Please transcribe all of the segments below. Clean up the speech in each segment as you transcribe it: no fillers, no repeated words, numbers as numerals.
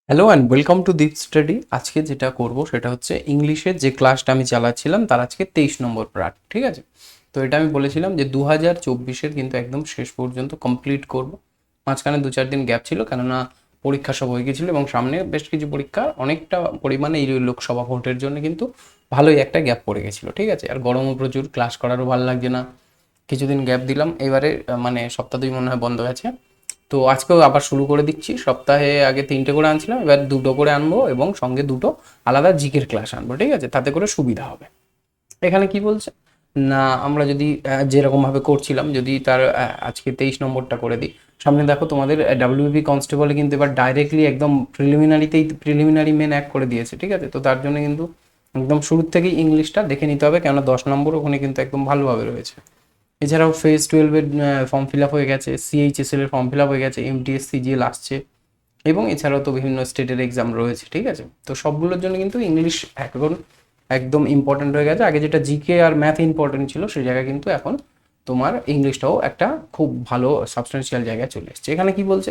Hello and welcome to Deep study. আজকে যেটা করব সেটা হচ্ছে ইংলিশের যে ক্লাসটা আমি চালাচ্ছিলাম তার আজকে 23 নম্বর পার্ট। ঠিক আছে, তো এটা আমি বলেছিলাম যে 2024-এর কিন্তু একদম শেষ পর্যন্ত কমপ্লিট করব। মাঝখানে 2-4 দিন গ্যাপ ছিল, কেননা পরীক্ষা সব হয়ে গেছিলো এবং সামনে বেশ কিছু পরীক্ষা অনেকটা পরিমাণে এই লোকসভা ভোটের জন্য কিন্তু ভালোই একটা গ্যাপ পড়ে গেছিলো। ঠিক আছে, আর গরমও প্রচুর, ক্লাস করারও ভালো লাগছে না। কিছুদিন গ্যাপ দিলাম, এবারে মানে সপ্তাহ দুই মনে হয় বন্ধ আছে। তো আজকেও আবার শুরু করে দিচ্ছি। সপ্তাহে আগে 3টে করে আনছিলাম, এবার 2টো করে আনবো এবং সঙ্গে 2টো আলাদা জিকের ক্লাস আনবো। ঠিক আছে, তাতে করে সুবিধা হবে। এখানে কি বলছে না, আমরা যদি যেরকমভাবে করছিলাম যদি তার আজকে 23 নম্বরটা করে দিই। সামনে দেখো তোমাদের ডাব্লিউবি কনস্টেবলে কিন্তু এবার ডাইরেক্টলি একদম প্রিলিমিনারি মেন এক করে দিয়েছে। ঠিক আছে, তো তার জন্য কিন্তু একদম শুরুর থেকেই ইংলিশটা দেখে নিতে হবে, কেননা 10 নম্বর ওখানে কিন্তু একদম ভালোভাবে রয়েছে। এছাড়াও ফেজ 12-এর ফর্ম ফিল আপ হয়ে গেছে, সিএইচএসএল এর ফর্ম ফিল আপ হয়ে গেছে, এমটিএস সিজিএল আসছে এবং এছাড়াও তো বিভিন্ন স্টেটের এক্সাম রয়েছে। ঠিক আছে, তো সবগুলোর জন্য কিন্তু ইংলিশ এখন একদম ইম্পর্টেন্ট হয়ে গেছে। আগে যেটা জিকে আর ম্যাথ ইম্পর্টেন্ট ছিল সেই জায়গায় কিন্তু এখন তোমার ইংলিশটাও একটা খুব ভালো সাবস্টেন্সিয়াল জায়গায় চলে এসছে। এখানে কি বলছে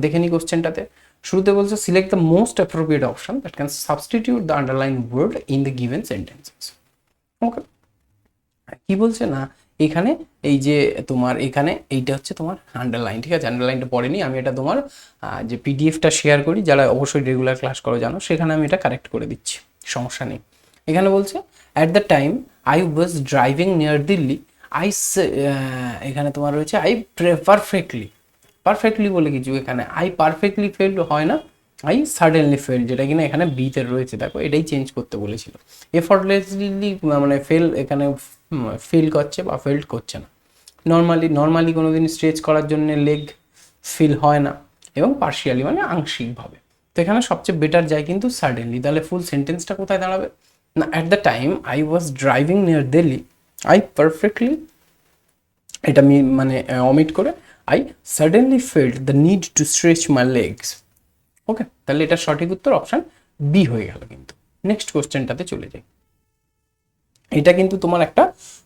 দেখে নি কোশ্চেনটাতে। শুরুতে বলছে select the most appropriate option that can substitute the underline word in the given sentences. Okay, কি বলছে না, এখানে এই যে তোমার এখানে এইটা হচ্ছে তোমার আন্ডারলাইন। ঠিক আছে, আন্ডারলাইনটা পড়েনি আমি, এটা তোমার যে পিডিএফটা শেয়ার করি, যারা অবশ্যই রেগুলার ক্লাস করো জানো, সেখানে আমি এটা কারেক্ট করে দিচ্ছি, সমস্যা নেই। এখানে বলছে at the time I was driving near Delhi I, এখানে তোমার রয়েছে আই পারফেক্টলি। পারফেক্টলি বলে কিছু এখানে আই পারফেক্টলি ফেল্ড হয় না, আই সাডেনলি ফেল্ড, যেটা কিনা এখানে বিতে রয়েছে। দেখো এটাই চেঞ্জ করতে বলেছিল। এফর্টলেসলি মানে ফেল এখানে ফিল করছে বা ফেল্ড করছে না। নর্মালি কোনো দিন স্ট্রেচ করার জন্য লেগ ফিল হয় না, এবং পার্শিয়ালি মানে আংশিকভাবে। তো এখানে সবচেয়ে বেটার যায় কিন্তু সাডেনলি। তাহলে ফুল সেন্টেন্সটা কোথায় দাঁড়াবে না, at the time I was driving near Delhi I perfectly, এটা আমি মানে অমিট করে I suddenly felt the need to stretch my legs. Okay, তাহলে এটা সঠিক উত্তর অপশান বি হয়ে গেল। কিন্তু নেক্সট কোশ্চেনটাতে চলে যাই। এটা কিন্তু তোমার একটা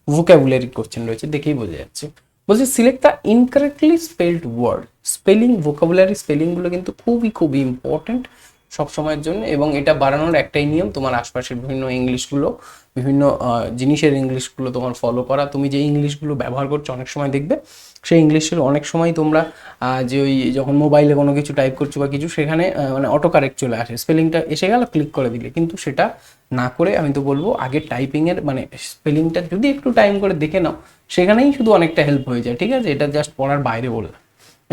ভোকাবুলারি কোশ্চেন রয়েছে, দেখেই বোঝা যাচ্ছে। বলছে select the incorrectly spelled word. Spelling, vocabulary স্পেলিংগুলো কিন্তু খুবই খুবই ইম্পর্টেন্ট সব সময়ের জন্য, এবং এটা বাড়ানোর একটাই নিয়ম, তোমার আশপাশের বিভিন্ন ইংলিশগুলো, বিভিন্ন জিনিসের ইংলিশগুলো তোমার ফলো করা। তুমি যে ইংলিশগুলো ব্যবহার করছো অনেক সময় দেখবে সেই ইংলিশের অনেক সময় তোমরা যে ওই যখন মোবাইলে কোনো কিছু টাইপ করছো বা কিছু, সেখানে মানে অটো কারেক্ট চলে আসে, স্পেলিংটা এসে গেল ক্লিক করে দিলে, কিন্তু সেটা না করে আমি তো বলবো আগে টাইপিংয়ের মানে স্পেলিংটা যদি একটু টাইম করে দেখে নাও, সেখানেই শুধু অনেকটা হেল্প হয়ে যায়। ঠিক আছে, এটা জাস্ট পড়ার বাইরে বললাম।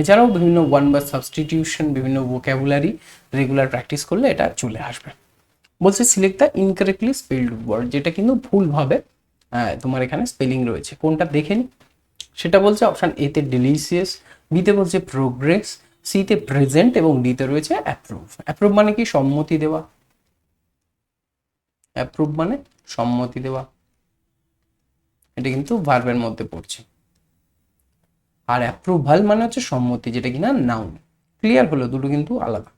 এছাড়াও বিভিন্ন ওয়ান বা সাবস্টিটিউশন, বিভিন্ন ভোক্যাবুলারি রেগুলার প্র্যাকটিস করলে এটা চলে আসবে। বলছে select the incorrectly spelled word, যেটা কিন্তু ভুলভাবে তোমার এখানে স্পেলিং রয়েছে, কোনটা দেখে নি। সেটা বলছে অপশান এতে ডেলিসিয়াস, বিতে বলছে প্রোগ্রেস, সিতে প্রেজেন্ট এবং ডিতে রয়েছে অ্যাপ্রুভ। অ্যাপ্রুভ মানে কি সম্মতি দেওয়া, অ্যাপ্রুভ মানে সম্মতি দেওয়া, এটা কিন্তু ভার্বের মধ্যে পড়ছে। আর অ্যাপ্রুভাল মানে হচ্ছে সম্মতি, যেটা কিনা নাউন। ক্লিয়ার হলো, দুটো কিন্তু আলাদা।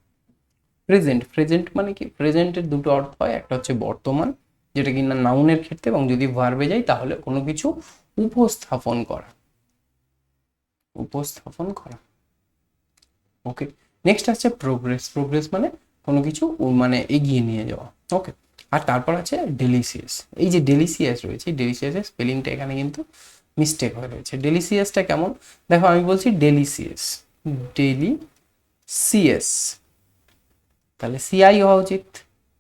প্রেজেন্ট, প্রেজেন্ট মানে কি, প্রেজেন্টের দুটো অর্থ হয়, একটা হচ্ছে বর্তমান যেটা কিনা নাউনের ক্ষেত্রে, এবং যদি ভার্বে যাই তাহলে কোনো কিছু উপস্থাপন করা, উপস্থাপন করা। ওকে, নেক্সট আছে প্রোগ্রেস। প্রোগ্রেস মানে কোনো কিছু মানে এগিয়ে নিয়ে যাওয়া। ওকে, আর তারপর আছে ডেলিসিয়াস। এই যে ডেলিসিয়াস রয়েছে, ডেলিসিয়াসের স্পেলিংটা এখানে কিন্তু মিস্টেক হয়ে রয়েছে। ডেলিসিয়াসটা কেমন দেখো, আমি বলছি ডেলিসিয়াস, ডেলিসিয়াস, তাহলে সিআই হওয়া উচিত,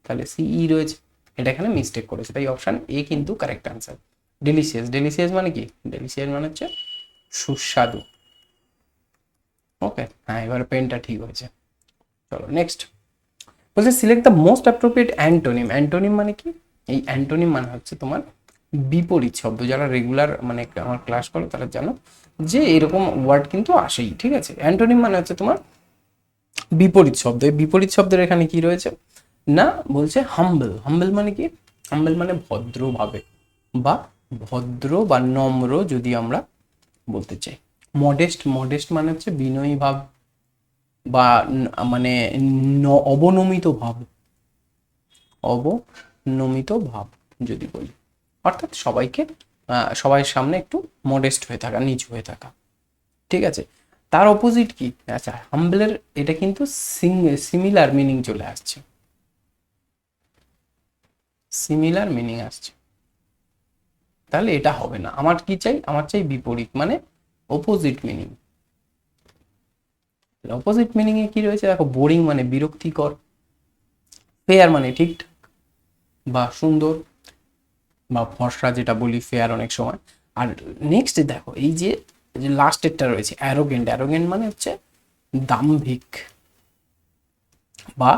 তাহলে সিই রয়েছে, এটা এখানে মিস্টেক করেছে, তাই অপশান এ কিন্তু কারেক্ট আনসার। ডেলিসিয়াস, ডেলিসিয়াস মানে কি, ডেলিসিয়াস মানে হচ্ছে সুস্বাদু। ওকে, হ্যাঁ এবার পেনটা ঠিক হয়েছে। চলো নেক্সট। বলছে select the most appropriate antonym. Antonym মানে কি, এই অ্যান্টোনিম মানে হচ্ছে তোমার বিপরীত শব্দ। যারা রেগুলার মানে আমার ক্লাস করো তারা জানো যে এরকম ওয়ার্ড কিন্তু আসেই। ঠিক আছে, অ্যান্টোনিম মানে হচ্ছে তোমার বিপরীত শব্দ। এই বিপরীত শব্দের এখানে কি রয়েছে না, বলছে হাম্বল। হাম্বল মানে কি, হাম্বল মানে ভদ্রভাবে বা ভদ্র বা নম্র যদি আমরা বলতে চাই। মডেস্ট, মডেস্ট মানে হচ্ছে বিনয়ী ভাব বা মানে অবনমিত ভাব, অবনমিত ভাব যদি বলি, অর্থাৎ সবাইকে সবাই সামনে একটু মডেস্ট হয়ে থাকা, নিচু হয়ে থাকা। ঠিক আছে, তার অপোজিট কি? আচ্ছা, হাম্বলের এটা কিন্তু সিমিলার মিনিং চলে আসছে, সিমিলার মিনিং আসছে, তাহলে এটা হবে না। আমার কি চাই? আমার চাই বিপরীত, মানে অপোজিট মিনিং। অপোজিট মিনিং এ কি রয়েছে দেখো, বোরিং মানে বিরক্তিকর, ফেয়ার মানে ঠিকঠাক বা সুন্দর বা ফর্সা, যেটা বলি ফেয়ার অনেক সময়। আর নেক্সট দেখো, এই যে লাস্টেরটা রয়েছে অ্যারোগেন্ট, অ্যারোগেন্ট মানে হচ্ছে দাম্ভিক, বা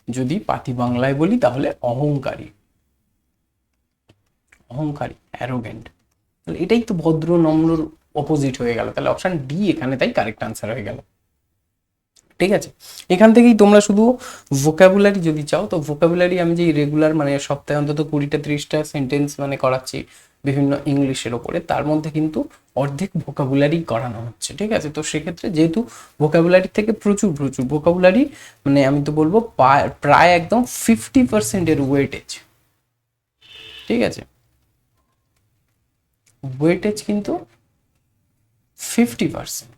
যদি পাতি বাংলায় বলি তাহলে অহংকারী, অহংকারী অ্যারোগেন্ট। তাহলে এটাই তো ভদ্র নম্রর অপোজিট হয়ে গেল, তাহলে অপশন ডি এখানে তাই কারেক্ট আনসার হয়ে গেল। ঠিক আছে, এখান থেকেই তোমরা শুধু ভোকাবুলারি যদি চাও, তো ভোকাবুলারি আমি যে রেগুলার মানে সপ্তাহে অন্তত 20-30টা সেন্টেন্স মানে করাচ্ছি বিভিন্ন ইংলিশের ওপরে, তার মধ্যে কিন্তু অর্ধেক ভোকাবুলারি করানো হচ্ছে। ঠিক আছে, তো সেক্ষেত্রে যেহেতু ভোকাবুলারি থেকে প্রচুর প্রচুর ভোকাবুলারি, মানে আমি তো বলবো প্রায় একদম 50%-এর ওয়েটেজ, ঠিক আছে, ওয়েটেজ কিন্তু 50%।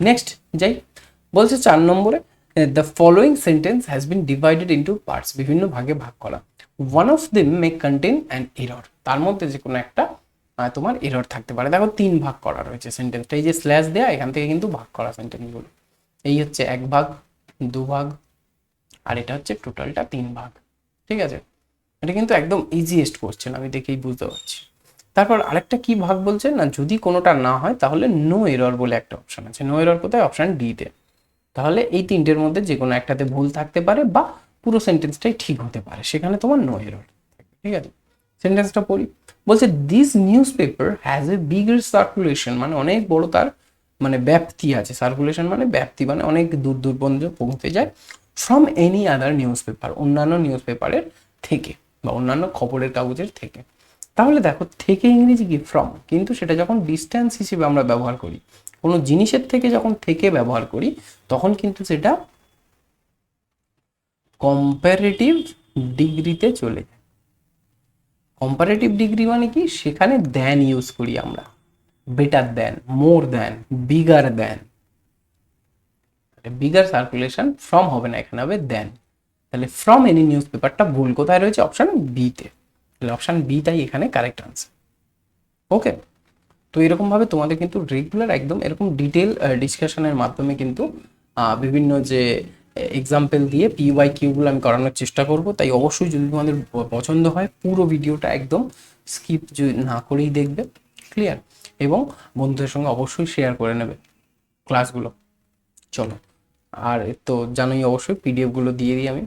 নেক্সট যাই, বলছে 4 নম্বরে, the following sentence has been divided into parts, বিভিন্ন ভাগে ভাগ করা। One of them May contain an error, তার মধ্যে যে কোনো একটা তোমার এরর থাকতে পারে। দেখো 3 ভাগ করা রয়েছে সেন্টেন্সটা, এই যে স্ল্যাশ দেয়া, এখান থেকে কিন্তু ভাগ করা সেন্টেন্সগুলো, এই হচ্ছে 1 ভাগ, 2 ভাগ, আর এটা হচ্ছে টোটালটা 3 ভাগ। ঠিক আছে, এটা কিন্তু একদম ইজিয়েস্ট কোশ্চেন, আমি দেখেই বুঝতে পারছি। তারপর আরেকটা কি ভাগ বলছে না, যদি কোনোটা না হয় তাহলে নো এরর বলে একটা অপশন আছে। নো এরর কোথায়? অপশন ডি তে। তাহলে এই তিনটের মধ্যে যে কোনো একটাতে ভুল থাকতে পারে বা পুরো সেন্টেন্সটাই ঠিক হতে পারে, সেখানে তোমার নো এরর। ঠিক আছে, সেন্টেন্সটা পড়ি। বলছে this news paper has a bigger circulation, মানে অনেক বড় তার মানে ব্যাপ্তি আছে। সার্কুলেশন মানে ব্যাপ্তি, মানে অনেক দূর দূর পর্যন্ত পৌঁছে যায়। From any other news paper, অন্যান্য নিউজ পেপারের থেকে বা অন্যান্য খবরের কাগজের থেকে। তাহলে দেখো, থেকে ইংরেজি কি? ফ্রম, কিন্তু সেটা যখন ডিস্টেন্স হিসেবে আমরা ব্যবহার করি, কোনো জিনিসের থেকে যখন থেকে ব্যবহার করি, তখন কিন্তু সেটা কম্পারেটিভ ডিগ্রিতে চলে যায়। কম্পারেটিভ ডিগ্রি মানে কি? সেখানে দ্যান ইউজ করি আমরা, better than, more than, bigger than. Bigger circulation, from হবে না, এখানে হবে দ্যান। তাহলে ফ্রম এনি নিউজ পেপারটা ভুল, কোথায় রয়েছে? অপশন বি তে। তাহলে অপশন বি তাই এখানে কারেক্ট আনসার। ওকে, তো এরকমভাবে তোমাদের কিন্তু রেগুলার একদম এরকম ডিটেল ডিসকাশনের মাধ্যমে কিন্তু বিভিন্ন যে এক্সাম্পল দিয়ে পিওয়াই কিউগুলো আমি করানোর চেষ্টা করব। তাই অবশ্যই যদি তোমাদের পছন্দ হয়, পুরো ভিডিওটা একদম স্কিপ না করেই দেখবে, ক্লিয়ার, এবং বন্ধুদের সঙ্গে অবশ্যই শেয়ার করে নেবে ক্লাসগুলো। চলো, আর তো জানোই অবশ্যই পিডিএফগুলো দিয়ে দিই আমি।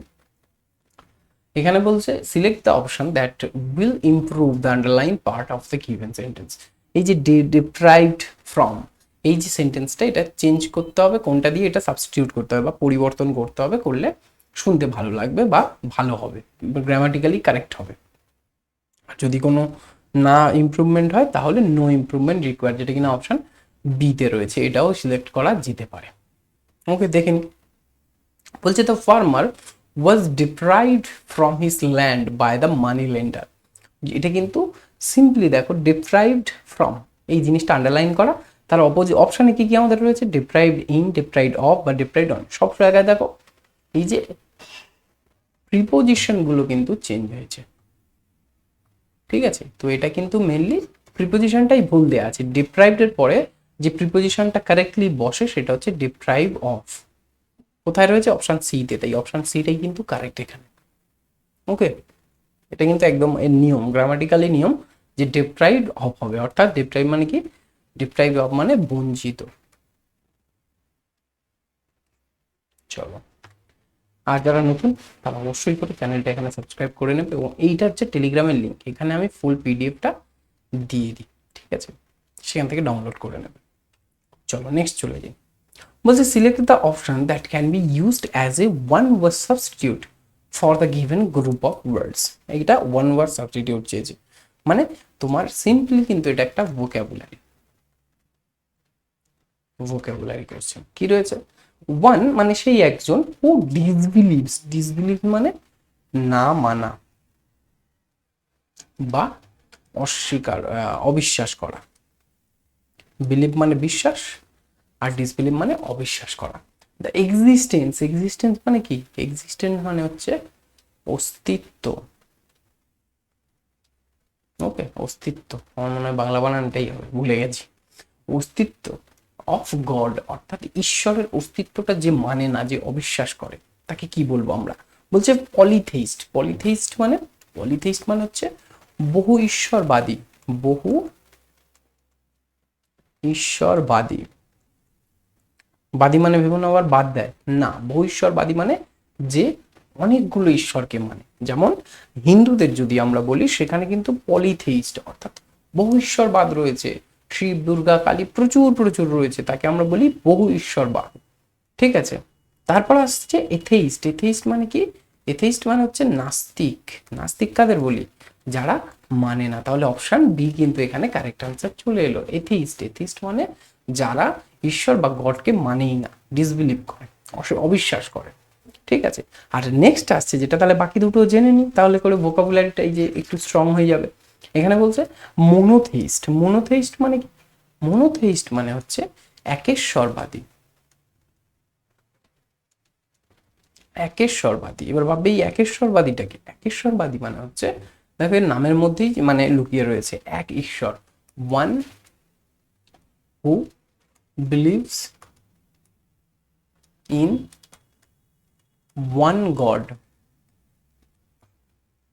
এখানে বলছে select the option that will improve the underline part of the given sentence. এই যে ডিপ্রাইভড ফ্রম, এই যে সেন্টেন্সটা, এটা চেঞ্জ করতে হবে, কোনটা দিয়ে এটা সাবস্টিটিউট করতে হবে বা পরিবর্তন করতে হবে, করলে শুনতে ভালো লাগবে বা ভালো হবে, গ্রামাটিক্যালি কারেক্ট হবে। আর যদি কোনো না ইমপ্রুভমেন্ট হয় তাহলে নো ইমপ্রুভমেন্ট রিকোয়ার্ড, যেটা কিনা অপশন বিতে রয়েছে, এটাও সিলেক্ট করা যেতে পারে। ওকে, দেখে নিই। বলছে the farmer was deprived from his land by the money lender. এটা কিন্তু সিম্পলি দেখো, ডিপ্রাইভড ফ্রম, এই জিনিসটা আন্ডারলাইন করা। তার অপোজিট অপশানে কি কি আমাদের রয়েছে? ডিপ্রাইভড ইন, ডিপ্রাইভড অফ বা ডিপ্রাইভড অন। সব জায়গায় দেখো এই যে প্রিপোজিশনগুলো কিন্তু চেঞ্জ হয়েছে। ঠিক আছে, তো এটা কিন্তু মেনলি প্রিপোজিশনটাই ভুল দেওয়া আছে। ডিপ্রাইভডের পরে যে প্রিপোজিশনটা কারেক্টলি বসে সেটা হচ্ছে ডিপ্রাইভ অফ। কোথায় রয়েছে? অপশন সি তে, তাই অপশন সিটাই কিন্তু কারেক্ট এখানে। ওকে, এটা কিন্তু একদম এর নিয়ম, গ্রামাটিক্যালি নিয়ম, যে ডিপ্রাইভড অফ হবে, অর্থাৎ ডিপ্রাইভ মানে কি? ডিপ্রাইভ অফ মানে বঞ্চিত। চলো, আর যারা নতুন তারা অবশ্যই করে চ্যানেলটা এখানে সাবস্ক্রাইব করে নেবে, এবং এইটা হচ্ছে টেলিগ্রামের লিঙ্ক, এখানে আমি ফুল পিডিএফটা দিয়ে দিই। ঠিক আছে, সেখান থেকে ডাউনলোড করে নেবে। চলো নেক্সট চলে যাই। বলছে select the option that can be used as a one word substitute for the given group of words. এইটা ওয়ান ওয়ার্ড সাবস্টিটিউট চেয়েছে, মানে তোমার সিম্পলি কিন্তু এটা একটা ভোকাবুলারি, ভোকাবুলারি কোশ্চেন। কি রয়েছে? ওয়ান মানে সেই একজন, ও ডিসবিলিভস, ডিসবিলিভ মানে না মানা বা অস্বীকার, অবিশ্বাস করা। বিলিভ মানে বিশ্বাস, আর ডিসবিলিভ মানে অবিশ্বাস করা। দ্য এক্সিস্টেন্স, এক্সিস্টেন্স মানে কি? এক্সিস্টেন্স মানে হচ্ছে অস্তিত্ব। ওকে, অস্তিত্ব, আমার মনে হয় বাংলা বানানটাই হবে, ভুলে গেছি। অস্তিত্ব অফ গড, অর্থাৎ ঈশ্বরের অস্তিত্বটা যে মানে না, যে অবিশ্বাস করে, তাকে কি বলবো আমরা? বলছে পলিথেইস্ট। পলিথেইস্ট মানে হচ্ছে বহু ঈশ্বরবাদী। বহু ঈশ্বরবাদী। বাদী মানে ভেবো না আবার বাদ দেয় না, বহু ঈশ্বরবাদী মানে যে অনেকগুলো ঈশ্বরকে মানে। যেমন হিন্দুদের যদি আমরা বলি, সেখানে কিন্তু পলিথেইস্ট, অর্থাৎ বহু ঈশ্বরবাদ রয়েছে, শিব দুর্গা কালী প্রচুর প্রচুর রয়েছে, তাকে আমরা বলি বহু ঈশ্বরবাদ। ঠিক আছে, তারপর আসছে এথেইস্ট। এথেইস্ট মানে কি? এথেইস্ট মানে হচ্ছে নাস্তিক। নাস্তিক কাদের বলি? যারা মানে না। তাহলে অপশন বি কিন্তু এখানে কারেক্ট আনসার চলে এলো, এথেইস্ট। এথেইস্ট মানে যারা ঈশ্বর বা গডকে মানেই না, ডিসবিলিভ করে, অবিশ্বাস করে। ঠিক আছে, আর নেক্সট আসছে যেটা, তাহলে বাকি দুটো জেনে নিই, তাহলে করে ভোকাবুলারিটা এই যে একটু স্ট্রং হয়ে যাবে। এখানে বলছে মনোথেইস্ট। মনোথেইস্ট মানে কি? মনোথেইস্ট মানে হচ্ছে একেশ্বরবাদী। একেশ্বরবাদী। এবার ভাববে এই একেশ্বরবাদীটা কি? একেশ্বরবাদী মানে হচ্ছে, দেখো এর নামের মধ্যেই মানে লুকিয়ে রয়েছে এক ঈশ্বর, one who believes in one god,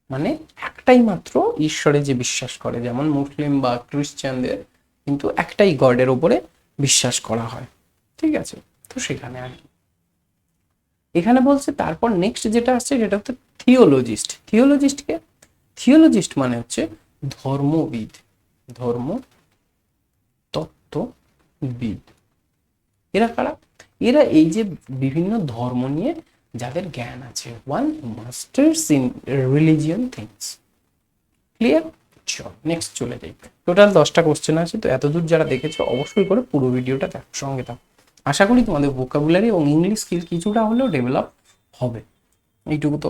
মানে একটাই মাত্র ঈশ্বরে যে বিশ্বাস করে। যেমন মুসলিম বা খ্রিস্টানদের কিন্তু একটাই গডের ওপরে বিশ্বাস করা হয়। ঠিক আছে, তো সেখানে আর কি। এখানে বলছে তারপর নেক্সট যেটা আসছে সেটা হচ্ছে থিওলজিস্ট। থিওলজিস্টকে, থিওলজিস্ট মানে হচ্ছে ধর্মবিদ, ধর্ম তত্ত্ববিদ। এরা কারা? এরা এই যে বিভিন্ন ধর্ম নিয়ে যাদের জ্ঞান আছে, one masters in religion things. Clear? চল নেক্সট চলে যাই। টোটাল 10টা কোশ্চেন আছে, তো এতদূর যারা দেখেছো অবশ্যই করে পুরো ভিডিওটা দেখো, সঙ্গে থাকো। আশা করি তোমাদের ভোকাবুলারি এবং ইংলিশ স্কিল কিছুটা হলেও ডেভেলপ হবে, এইটুকু তো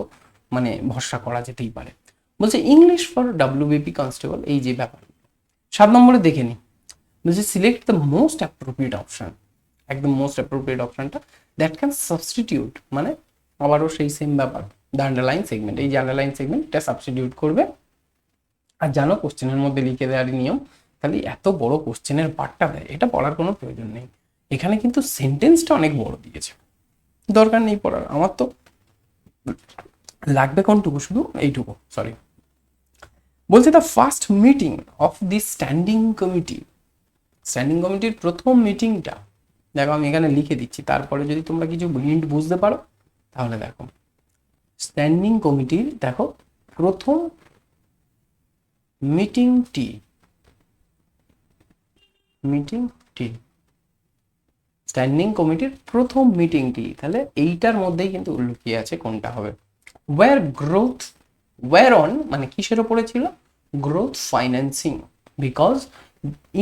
মানে ভরসা করা যেতেই পারে। বলছে ইংলিশ ফর ডাব্লিউবিপি কনস্টেবল, এই যে ব্যাপার। 7 নম্বরে দেখে নি, বলছে select the most appropriate option. একদম মোস্ট অ্যাপ্রোপ্রিয়েট অপশনটা দ্যাট ক্যান সাবস্টিটিউট, মানে আবারও সেই সেম ব্যাপার, দ্য আন্ডারলাইন সেগমেন্ট। এই যে আন্ডারলাইন সেগমেন্ট, এটা সাবস্টিটিউট করবে। আর জানো কোশ্চেনের মধ্যে লিখে দেওয়ারই নিয়ম, তাহলে এত বড় কোশ্চেনের পার্টটা দেয়, এটা পড়ার কোনো প্রয়োজন নেই। এখানে কিন্তু সেন্টেন্সটা অনেক বড় দিয়েছে, দরকার নেই পড়ার। আমার তো লাগবে কোনটুকু, শুধু এইটুকু, সরি। বলছে the first meeting of the standing committee. Standing কমিটির প্রথম মিটিংটা, দেখো আমি এখানে লিখে দিচ্ছি, তারপরে যদি তোমরা কিছু হিন্ট বুঝতে পারো তাহলে দেখো। স্ট্যান্ডিং কমিটির দেখো প্রথম মিটিংটি, মিটিংটি, স্ট্যান্ডিং কমিটির প্রথম মিটিংটি, তাহলে এইটার মধ্যেই কিন্তু লুকিয়ে আছে কোনটা হবে। ওয়্যার গ্রোথ, ওয়্যার অন মানে কিসের ওপরে ছিল? Growth financing, because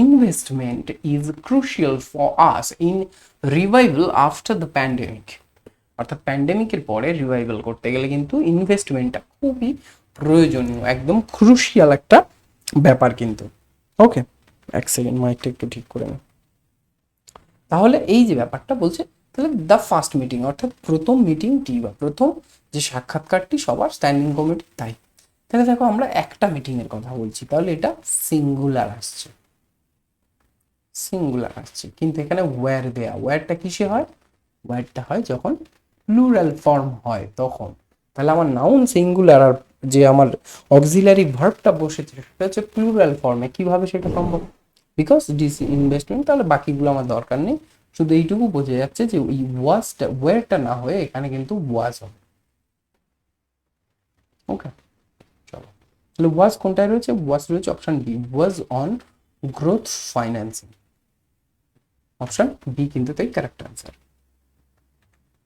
investment is crucial for us in revival after the pandemic. অর্থাৎ প্যান্ডেমিকের পরে রিভাইভাল করতে গেলে কিন্তু ইনভেস্টমেন্টটা খুবই প্রয়োজনীয়, একদম ক্রুশিয়াল একটা ব্যাপার কিন্তু। ওকে, এক সেকেন্ড মাইকটা একটু ঠিক করে নি। তাহলে এই যে ব্যাপারটা বলছে, তাহলে দ্য ফার্স্ট মিটিং অর্থাৎ প্রথম মিটিংটি বা প্রথম যে সাক্ষাৎকারটি সবার স্ট্যান্ডিং কমিটি, তাই। তাহলে দেখো আমরা একটা মিটিং এর কথা বলছি, তাহলে এটা সিঙ্গুলার আসছে, সিঙ্গুলার আসছে। কিন্তু এখানে ওয়্যার দেয়া, ওয়্যারটা কিসে হয়? ওয়্যারটা হয় যখন প্লুরাল ফর্ম হয় তখন। তাহলে আমার নাউন সিঙ্গুলার আর যে আমার অক্সিলারি ভার্বটা বসেছে সেটা হচ্ছে প্লুরাল ফর্মে। কিভাবে সেটা সম্ভব? বিকজ ডিস ইনভেস্টমেন্ট, তাহলে বাকিগুলো আমার দরকার নেই, শুধু এইটুকু বোঝা যাচ্ছে যে ওই ওয়াজটা, ওয়্যারটা না হয়ে এখানে কিন্তু ওয়াজ হবে। ওকে, চলো তাহলে ওয়াজ কোনটায় রয়েছে? ওয়াজ রয়েছে option B, was on growth financing. Option B কিন্তু তাই correct answer.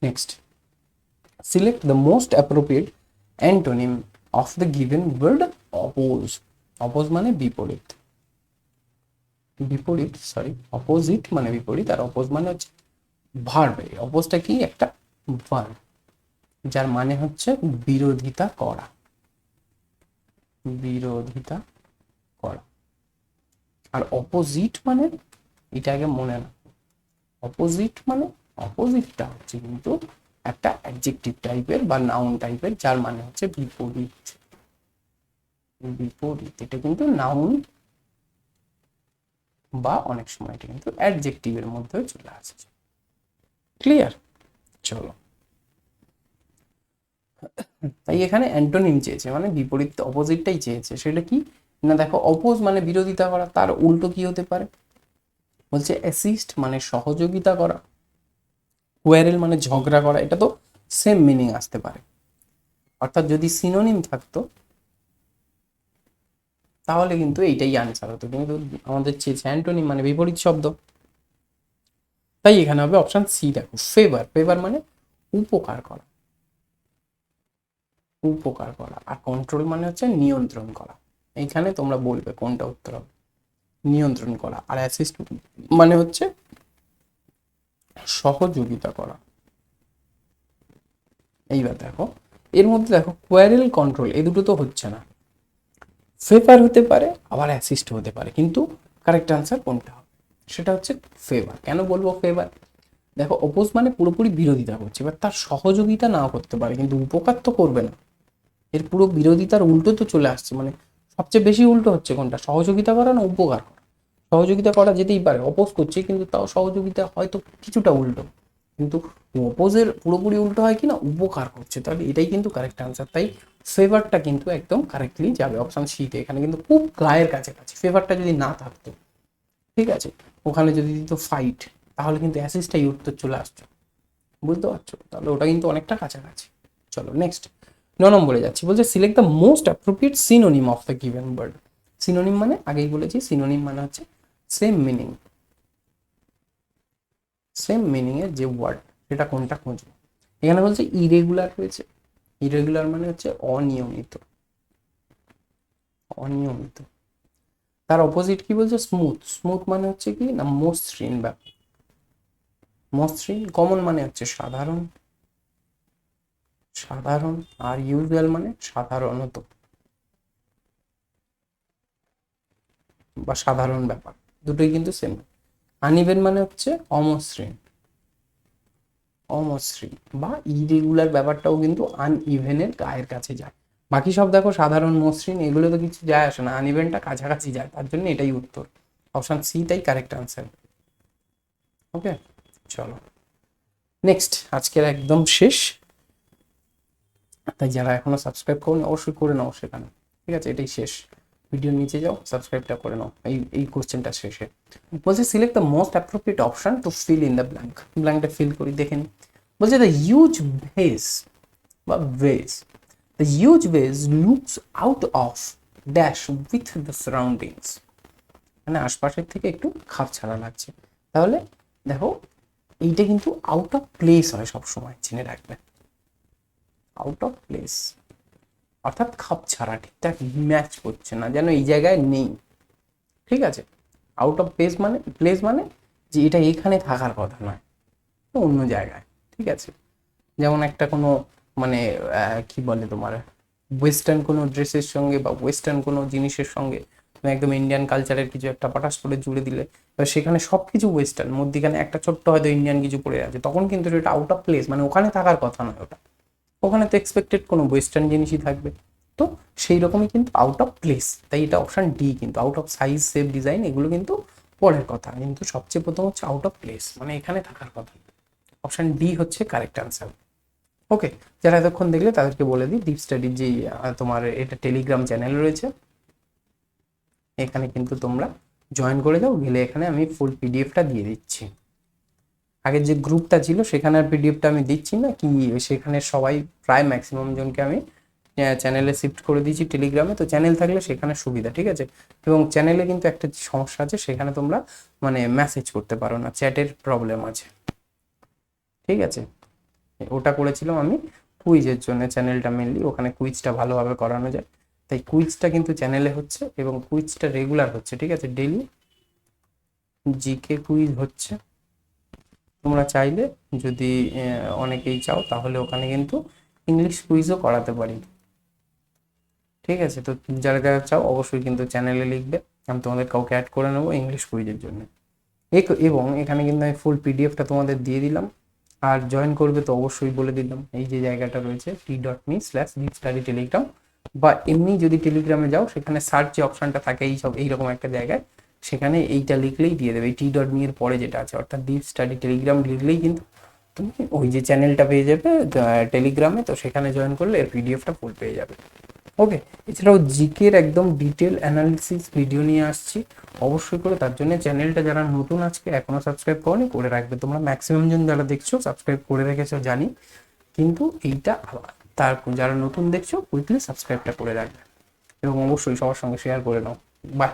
Next, select the most appropriate antonym of the given word oppose. Oppose মানে বিপরীত, বিপরীত সরি, অপোজিট মানে বিপরীত, আর অপোজ মানে হচ্ছে ভার্ব। অপোজটা কি? একটা ভার্ব, যার মানে হচ্ছে বিরোধিতা করা, বিরোধিতা করা। আর অপোজিট মানে, এটা আগে মনে না, অপোজিট মানে অপোজিটটা হচ্ছে কিন্তু একটা অ্যাডজেক্টিভ টাইপের বা নাউন টাইপের, যার মানে হচ্ছে বিপরীত। বিপরীত এটা কিন্তু নাউন বা অনেক সময় এটা কিন্তু অ্যাডজেক্টিভের মধ্যেও চলে আসছে। ক্লিয়ার? চলো, তাই এখানে অ্যান্টোনিম চেয়েছে, মানে বিপরীত অপোজিটটাই চেয়েছে। সেটা কি না, দেখো অপোজ মানে বিরোধিতা করা, তার উল্টো কি হতে পারে? বলছে অ্যাসিস্ট মানে সহযোগিতা করা, কোয়ারেল মানে ঝগড়া করা, এটা তো সেম মিনিং আসতে পারে। অর্থাৎ যদি সিনোনিম থাকতো তাহলে কিন্তু এইটাই আনসার হতো, কিন্তু আমাদের চেয়েছে অ্যান্টোনিম মানে বিপরীত শব্দ। তাই এখানে হবে অপশন সি। দেখো ফেভার, ফেভার মানে উপকার করা, উপকার করা। আর কন্ট্রোল মানে হচ্ছে নিয়ন্ত্রণ করা। এইখানে তোমরা বলবে কোনটা উত্তর হবে। নিয়ন্ত্রণ করা। আর অ্যাসিস্ট মানে হচ্ছে সহযোগিতা করা। এইবার দেখো এর মধ্যে দেখো কোয়ারেল কন্ট্রোল এই দুটো তো হচ্ছে না, ফেভার হতে পারে আবার অ্যাসিস্ট হতে পারে, কিন্তু কারেক্ট আনসার কোনটা হবে? সেটা হচ্ছে ফেভার। কেন বলবো ফেভার? দেখো অপোজ মানে পুরোপুরি বিরোধিতা করছে, এবার তার সহযোগিতা নাও করতে পারে কিন্তু উপকার তো করবে না। এর পুরো বিরোধিতার উল্টো তো চলে আসছে, মানে সবচেয়ে বেশি উল্টো হচ্ছে কোনটা, সহযোগিতা করা না উপকার করা? সহযোগিতা করা যেতেই পারে, অপোজ করছে কিন্তু তাও সহযোগিতা হয়তো কিছুটা উল্টো, কিন্তু অপোজের পুরোপুরি উল্টো হয় কি না, উপকার করছে। তাহলে এটাই কিন্তু কারেক্ট আনসার। তাই ফেভারটা কিন্তু একদম কারেক্টলি যাবে অপশন সিতে। এখানে কিন্তু খুব গায়ের কাছাকাছি, ফেভারটা যদি না থাকতো, ঠিক আছে, ওখানে যদি দিত ফাইট, তাহলে কিন্তু অ্যাসিস্টটাই উত্তর চলে আসতো। বুঝতে পারছো? তাহলে ওটা কিন্তু অনেকটা কাছাকাছি। চলো নেক্সট 9 নম্বরে যাচ্ছি। বলছে select the most appropriate synonym of the given word. Synonym মানে আগেই বলেছি, সিনোনিম মানে হচ্ছে সেম মিনিং, সেম মিনিং এর যে ওয়ার্ড সেটা কোনটা খুঁজবো। এখানে বলছে ইরেগুলার রয়েছে, ইরেগুলার মানে হচ্ছে অনিয়মিত, অনিয়মিত। তার অপোজিট কি বলছে? স্মুথ, স্মুথ মানে হচ্ছে কি না মসৃণ ব্যাপার, মসৃণ। কমন মানে হচ্ছে সাধারণ, সাধারণ। আর ইউজুয়াল মানে সাধারণত বা সাধারণ ব্যাপার, দুটোই কিন্তু সেম। আনইভেন মানে হচ্ছে অমসৃণ, অমসৃণ বা ইরেগুলার ব্যাপারটাও কিন্তু আনইভেনের গায়ের কাছে যায়। বাকি সব দেখো সাধারণ মসৃণ এগুলো তো কিছু যায় আসে না, আনইভেনটা কাছাকাছি যায়, তার জন্য এটাই উত্তর। অপশন সিটাই কারেক্ট আনসার। ওকে, চলো নেক্সট, আজকের একদম শেষ। তাই যারা এখনো সাবস্ক্রাইব করুন অবশ্যই করে নাও সেখানে, ঠিক আছে? এটাই শেষ, ভিডিও নিচে যাও সাবস্ক্রাইবটা করে নাও। এই কোশ্চেনটা শেষে বলছে select the most appropriate option to fill in the blank. ব্ল্যাঙ্কটা ফিল করি দেখে নিই। বলছে দ্য হিউজ ভেজ বা vase, the huge vase looks out of dash with the surroundings. মানে আশপাশের থেকে একটু খাপ ছাড়া লাগছে। তাহলে দেখো এইটা কিন্তু আউট অফ প্লেস হয় সবসময়, জেনে রাখবে। আউট অফ প্লেস অর্থাৎ খাপ ছাড়া, ঠিকঠাক ম্যাচ করছে না, যেন এই জায়গায় নেই। ঠিক আছে? আউট অফ প্লেস মানে, প্লেস মানে যে এটা এখানে থাকার কথা নয়, অন্য জায়গায়। ঠিক আছে? যেমন একটা কোনো মানে কি বলে তোমার ওয়েস্টার্ন কোনো ড্রেসের সঙ্গে বা ওয়েস্টার্ন কোনো জিনিসের সঙ্গে তুমি একদম ইন্ডিয়ান কালচারের কিছু একটা পটাশ করে জুড়ে দিলে, এবার সেখানে সব কিছু ওয়েস্টার্ন, মধ্যিখানে একটা ছোট্ট হয়তো ইন্ডিয়ান কিছু পড়ে আছে, তখন কিন্তু সেটা আউট অফ প্লেস, মানে ওখানে থাকার কথা নয় ওটা। ওখানে তো এক্সপেক্টেড কোনো ওয়েস্টার্ন জিনিসই থাকবে। তো সেই রকমই কিন্তু আউট অফ প্লেস। তাই এটা অপশন ডি, কিন্তু out of size shape design এগুলো কিন্তু পরের কথা, কিন্তু সবচেয়ে প্রথম হচ্ছে আউট অফ প্লেস, মানে এখানে থাকার কথা। অপশন ডি হচ্ছে কারেক্ট আনসার। ওকে, যারা এতক্ষণ দেখলে তাদেরকে বলে দিই, ডিপ স্টাডির যে তোমার এটা টেলিগ্রাম চ্যানেল রয়েছে, এখানে কিন্তু তোমরা জয়েন করে যাও, গেলে এখানে আমি ফুল পিডিএফটা দিয়ে দিচ্ছি। আগের যে গ্রুপটা ছিল সেখানে আর পিডিএফটা আমি দিচ্ছি না, কি সেখানে সবাই প্রায় ম্যাক্সিমাম জনকে আমি চ্যানেলে শিফট করে দিয়েছি টেলিগ্রামে। তো চ্যানেল থাকলে সেখানে সুবিধা, ঠিক আছে? এবং চ্যানেলে কিন্তু একটা সমস্যা আছে, সেখানে তোমরা মানে মেসেজ করতে পারো না, চ্যাটের প্রবলেম আছে। ঠিক আছে? ওটা করেছিলাম আমি কুইজের জন্য, চ্যানেলটা মেনলি ওখানে কুইজটা ভালোভাবে করানো যায়, তাই কুইজটা কিন্তু চ্যানেলে হচ্ছে এবং কুইজটা রেগুলার হচ্ছে। ঠিক আছে? ডেলি জিকে কুইজ হচ্ছে। তোমরা চাইলে যদি অনেকেই চাও তাহলে ওখানে কিন্তু ইংলিশ কুইজও করাতে পারি। ঠিক আছে? তো যারা যারা চাও অবশ্যই কিন্তু চ্যানেলে লিখবে, আমি তোমাদের কাউকে অ্যাড করে নেবো ইংলিশ কুইজের জন্য। এবং এখানে কিন্তু আমি ফুল পিডিএফটা তোমাদের দিয়ে দিলাম। আর জয়েন করবে তো অবশ্যই বলে দিলাম, এই যে জায়গাটা রয়েছে t.me/deepstudy টেলিগ্রাম, বা এমনি যদি টেলিগ্রামে যাও সেখানে সার্চ যে অপশনটা থাকে এইরকম একটা জায়গায়, সেখানে এইটা লিখলেই দিয়ে দেবে, এই t.me এর পরে যেটা আছে অর্থাৎ ডিপ স্টাডি টেলিগ্রাম লিখলেই কিন্তু তুমি ওই যে চ্যানেলটা পেয়ে যাবে টেলিগ্রামে। তো সেখানে জয়েন করলে এর পিডিএফটা ফুল পেয়ে যাবে। ওকে, এছাড়াও জিকের একদম ডিটেল অ্যানালিসিস ভিডিও নিয়ে আসছি অবশ্যই করে, তার জন্য চ্যানেলটা যারা নতুন আজকে এখনো সাবস্ক্রাইব করনি করে রাখবে। তোমরা ম্যাক্সিমাম জন যারা দেখছো সাবস্ক্রাইব করে রেখেছো জানি, কিন্তু এইটা তার যারা নতুন দেখছো কুইকলি সাবস্ক্রাইবটা করে রাখবে এবং অবশ্যই সবার সঙ্গে শেয়ার করে নাও। বাই।